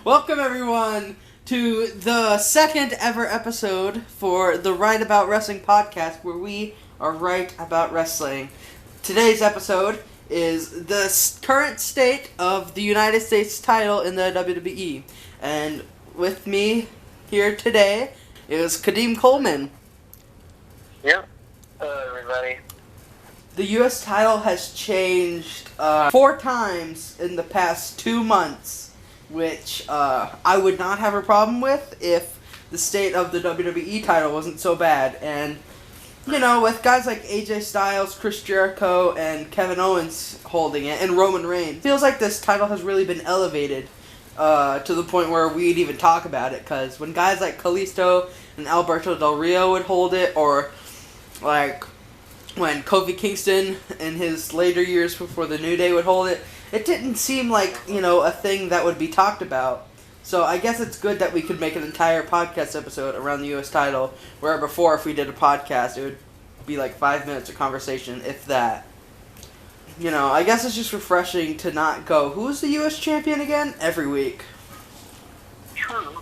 Welcome everyone to the second ever episode for the Right About Wrestling podcast, where we are right about wrestling. Today's episode is the current state of the United States title in the WWE. And with me here today is Kadeem Coleman. Yep. Hello, everybody. The U.S. title has changed 4 times in the past 2 months, which I would not have a problem with if the state of the WWE title wasn't so bad. And, you know, with guys like AJ Styles, Chris Jericho, and Kevin Owens holding it, and Roman Reigns, feels like this title has really been elevated to the point where we'd even talk about it. Because when guys like Kalisto and Alberto Del Rio would hold it, or like when Kofi Kingston in his later years before the New Day would hold it, it didn't seem like, you know, a thing that would be talked about. So I guess it's good that we could make an entire podcast episode around the U.S. title, where before, if we did a podcast, it would be like 5 minutes of conversation, if that. You know, I guess it's just refreshing to not go, who's the U.S. champion again? Every week. True.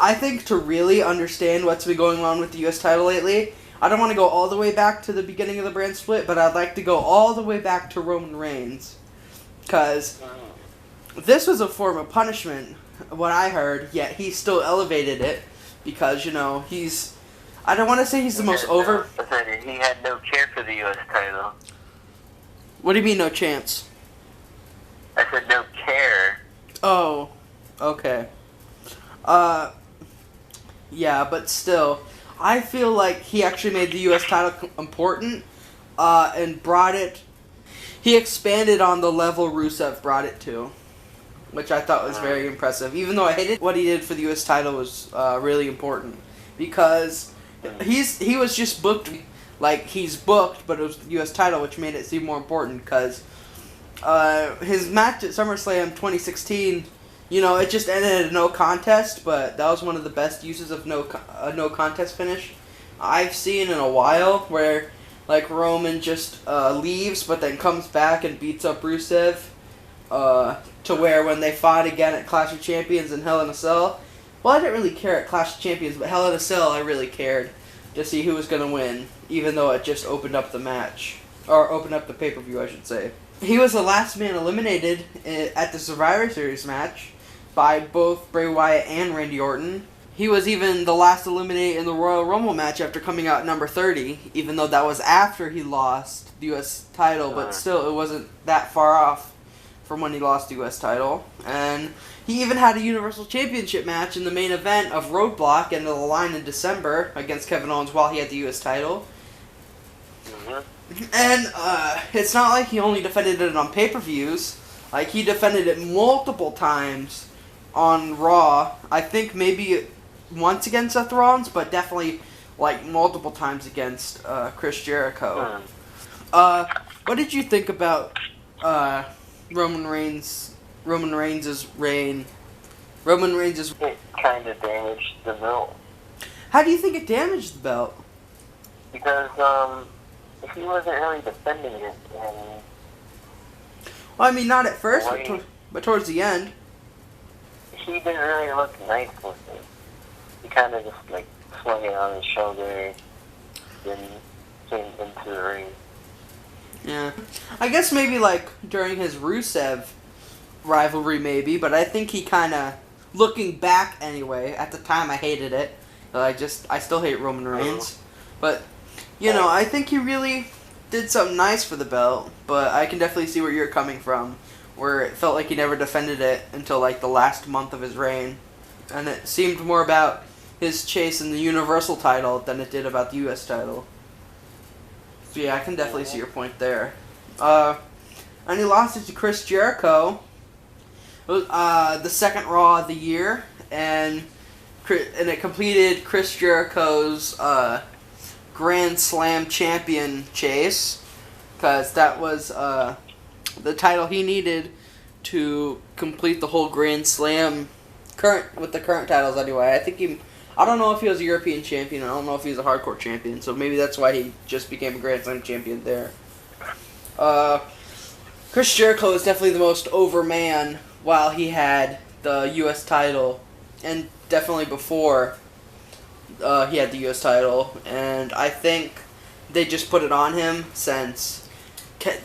I think to really understand what's been going on with the U.S. title lately, I don't want to go all the way back to the beginning of the brand split, but I'd like to go all the way back to Roman Reigns. Because this was a form of punishment, what I heard, yet he still elevated it. Because, you know, he's... I don't want to say he's the most over... I said he had no care for the U.S. title. What do you mean, no chance? I said no care. Oh, okay. Yeah, but still... I feel like he actually made the U.S. title important, and brought it... He expanded on the level Rusev brought it to, which I thought was very impressive. Even though I hated what he did for the U.S. title was really important, because he was just booked like he's booked, but it was the U.S. title, which made it seem more important, because his match at SummerSlam 2016... You know, it just ended in no contest, but that was one of the best uses of no contest finish I've seen in a while, where, like, Roman just leaves, but then comes back and beats up Rusev, to where when they fought again at Clash of Champions in Hell in a Cell, well, I didn't really care at Clash of Champions, but Hell in a Cell I really cared to see who was going to win, even though it just opened up the match, or opened up the pay-per-view, I should say. He was the last man eliminated at the Survivor Series match by both Bray Wyatt and Randy Orton. He was even the last eliminated in the Royal Rumble match after coming out number 30, even though that was after he lost the U.S. title, but still, it wasn't that far off from when he lost the U.S. title. And he even had a Universal Championship match in the main event of Roadblock End of the Line in December against Kevin Owens while he had the U.S. title. And it's not like he only defended it on pay-per-views. Like, he defended it multiple times on Raw. I think maybe once against Seth Rollins, but definitely like multiple times against Chris Jericho. What did you think about Roman Reigns' reign? It kind of damaged the belt. How do you think it damaged the belt? Because he wasn't really defending it, and Well, I mean, not at first, but towards the end. he didn't really look nice with it. He kind of just like swung it on his shoulder, then came into the ring. Yeah. I guess maybe like during his Rusev rivalry maybe, but I think he kind of, looking back anyway, at the time I hated it. I still hate Roman Reigns. But, you know, I think he really did something nice for the belt, but I can definitely see where you're coming from, where it felt like he never defended it until like the last month of his reign. And it seemed more about his chase in the Universal title than it did about the U.S. title. So yeah, I can definitely see your point there. And he lost it to Chris Jericho. It was the second Raw of the year, and it completed Chris Jericho's Grand Slam champion chase, because that was the title he needed to complete the whole Grand Slam with the current titles anyway. I don't know if he was a European champion. I don't know if he was a hardcore champion. So maybe that's why he just became a Grand Slam champion there. Chris Jericho is definitely the most over man while he had the U.S. title, and definitely before he had the U.S. title, and I think they just put it on him since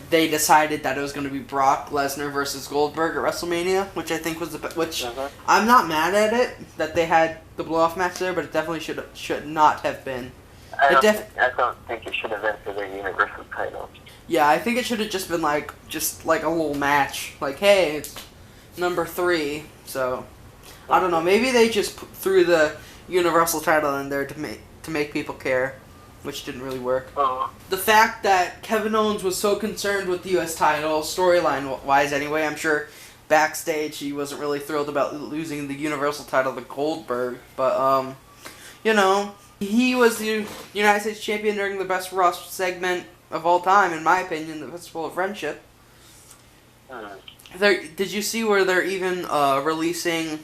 they decided that it was going to be Brock Lesnar versus Goldberg at WrestleMania, which I think was which I'm not mad at it that they had the blow-off match there, but it definitely should not have been. I don't think it should have been for their Universal title. Yeah, I think it should have just been like a little match, like hey, it's number 3. So I don't know, maybe they just threw the Universal title in there to make people care, which didn't really work. The fact that Kevin Owens was so concerned with the U.S. title, storyline wise anyway, I'm sure backstage he wasn't really thrilled about losing the Universal title to Goldberg, but you know, he was the United States champion during the Best Raw segment of all time, in my opinion, the Festival of Friendship. Did you see where they're even releasing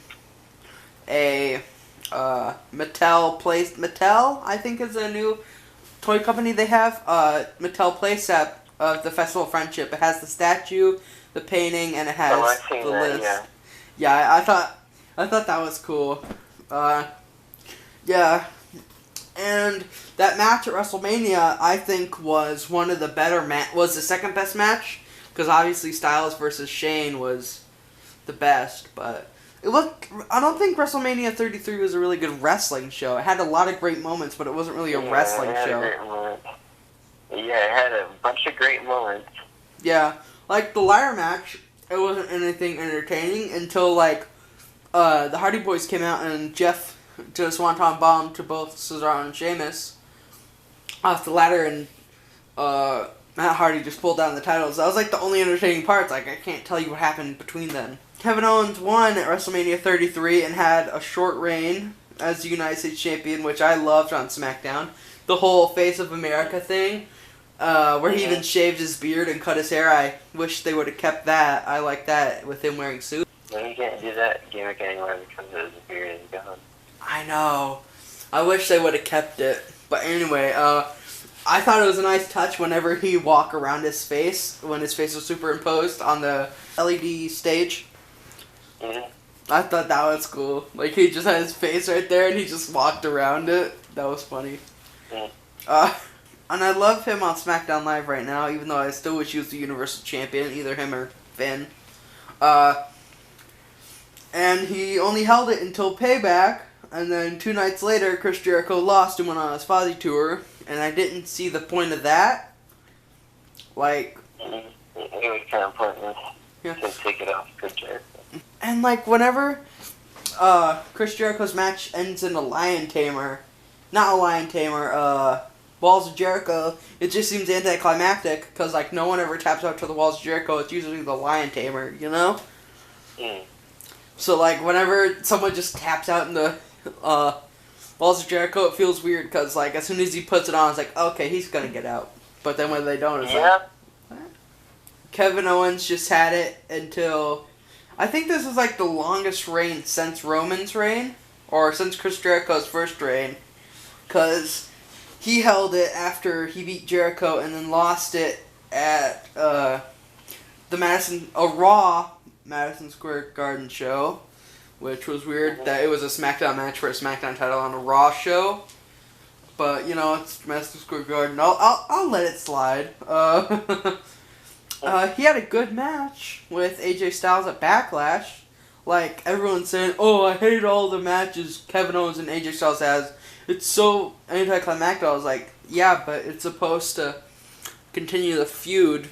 a Mattel, I think, is a new toy company they have. Mattel playset of the Festival of Friendship. It has the statue, the painting, and it has the list. Yeah, I thought that was cool. Yeah, and that match at WrestleMania, I think, was one of the better was the second best match, because obviously Styles versus Shane was the best, but I don't think WrestleMania 33 was a really good wrestling show. It had a lot of great moments, but it wasn't really a wrestling show. Yeah, it had a bunch of great moments. Yeah, like the ladder match, it wasn't anything entertaining until like the Hardy Boys came out and Jeff did a swanton bomb to both Cesaro and Sheamus off the ladder, and Matt Hardy just pulled down the titles. That was like the only entertaining parts. Like, I can't tell you what happened between them. Kevin Owens won at WrestleMania 33 and had a short reign as the United States Champion, which I loved on SmackDown. The whole Face of America thing, where he even shaved his beard and cut his hair. I wish they would have kept that. I like that with him wearing suits. No, you can't do that gimmick anymore because his beard is gone. I know. I wish they would have kept it. But anyway, I thought it was a nice touch whenever he walked around his face, when his face was superimposed on the LED stage. I thought that was cool. Like, he just had his face right there and he just walked around it. That was funny. And I love him on SmackDown Live right now, even though I still wish he was the Universal Champion, either him or Finn. And he only held it until Payback, and then 2 nights later, Chris Jericho lost and went on his Fozzy tour, and I didn't see the point of that. Like, it was kind of pointless to take it off Chris Jericho. And like, whenever Chris Jericho's match ends in a lion tamer, not a lion tamer, Walls of Jericho, it just seems anticlimactic, because like, no one ever taps out to the Walls of Jericho. It's usually the lion tamer, you know? So like, whenever someone just taps out in the Walls of Jericho, it feels weird, because like, as soon as he puts it on, it's like, okay, he's gonna get out. But then when they don't, it's like, what? Kevin Owens just had it until, I think this is like the longest reign since Roman's reign, or since Chris Jericho's first reign, because he held it after he beat Jericho and then lost it at the Raw Madison Square Garden show, which was weird that it was a SmackDown match for a SmackDown title on a Raw show. But, you know, it's Madison Square Garden. I'll let it slide. He had a good match with AJ Styles at Backlash. Like, everyone's saying, oh, I hate all the matches Kevin Owens and AJ Styles has. It's so anticlimactic. I was like, yeah, but it's supposed to continue the feud.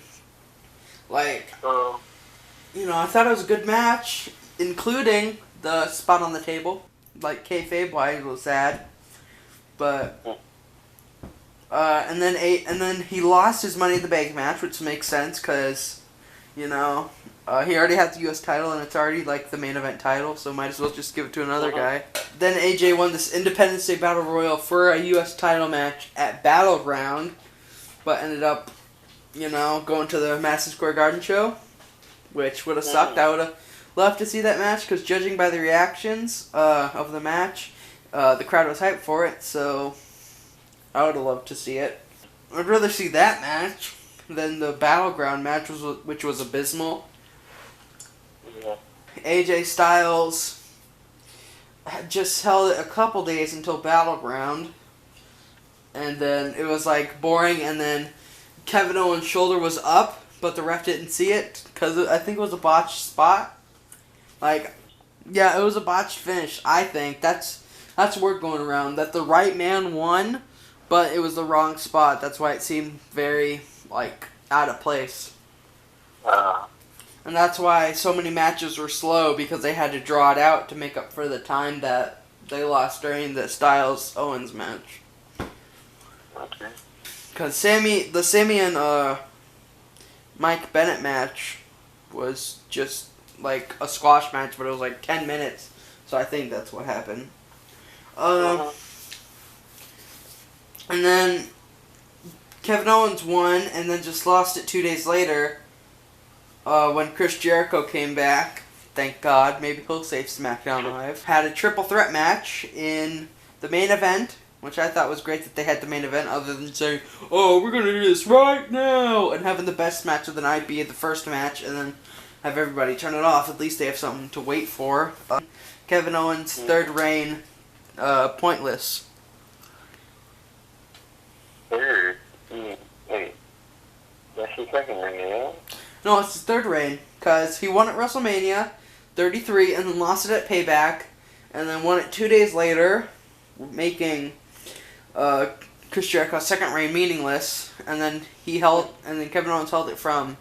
Like, you know, I thought it was a good match, including the spot on the table. Like, kayfabe-wise, it was sad. But, and then he lost his Money in the Bank match, which makes sense, because, you know, he already has the U.S. title, and it's already, like, the main event title, so might as well just give it to another guy. Then AJ won this Independence Day Battle Royal for a U.S. title match at Battleground, but ended up, you know, going to the Madison Square Garden show, which would have sucked. I would have loved to see that match, because judging by the reactions of the match, the crowd was hyped for it, so I would have loved to see it. I'd rather see that match than the Battleground match, which was abysmal. AJ Styles just held it a couple days until Battleground. And then it was like boring, and then Kevin Owens' shoulder was up, but the ref didn't see it because I think it was a botched spot. Like, yeah, it was a botched finish. I think that's word going around that the right man won, but it was the wrong spot. That's why it seemed very like out of place. And that's why so many matches were slow, because they had to draw it out to make up for the time that they lost during the Styles Owens match. Okay. Because the Sammy and Mike Bennett match was just like a squash match, but it was like 10 minutes. So I think that's what happened. And then Kevin Owens won, and then just lost it 2 days later when Chris Jericho came back. Thank God. Maybe he'll save SmackDown Live. Had a triple threat match in the main event, which I thought was great that they had the main event, other than saying, oh, we're going to do this right now, and having the best match of the night be the first match, and then have everybody turn it off. At least they have something to wait for. Kevin Owens' third reign, pointless. Third? Wait. That's his second ring, eh? No, it's his third reign, because he won at WrestleMania 33, and then lost it at Payback, and then won it 2 days later, making Chris Jericho's second reign meaningless, and then Kevin Owens held it from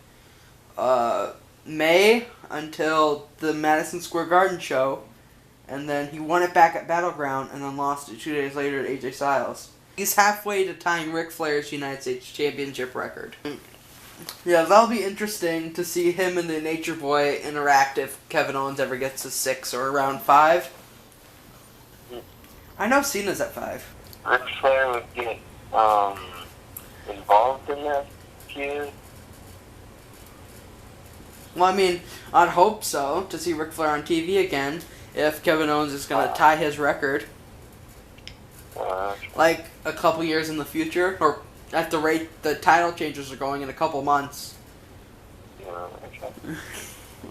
May until the Madison Square Garden show, and then he won it back at Battleground, and then lost it 2 days later to AJ Styles. He's halfway to tying Ric Flair's United States Championship record. Yeah, that'll be interesting to see him and the Nature Boy interact if Kevin Owens ever gets to 6 or around 5. I know Cena's at 5. Ric Flair would get involved in that feud. Well, I mean, I'd hope so, to see Ric Flair on TV again, if Kevin Owens is going to tie his record. Like, a couple years in the future, or at the rate the title changes are going in a couple months. Okay.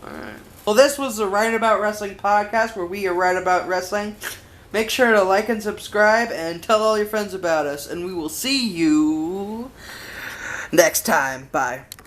Alright. Well, this was the Right About Wrestling podcast, where we are right about wrestling. Make sure to like and subscribe, and tell all your friends about us, and we will see you next time. Bye.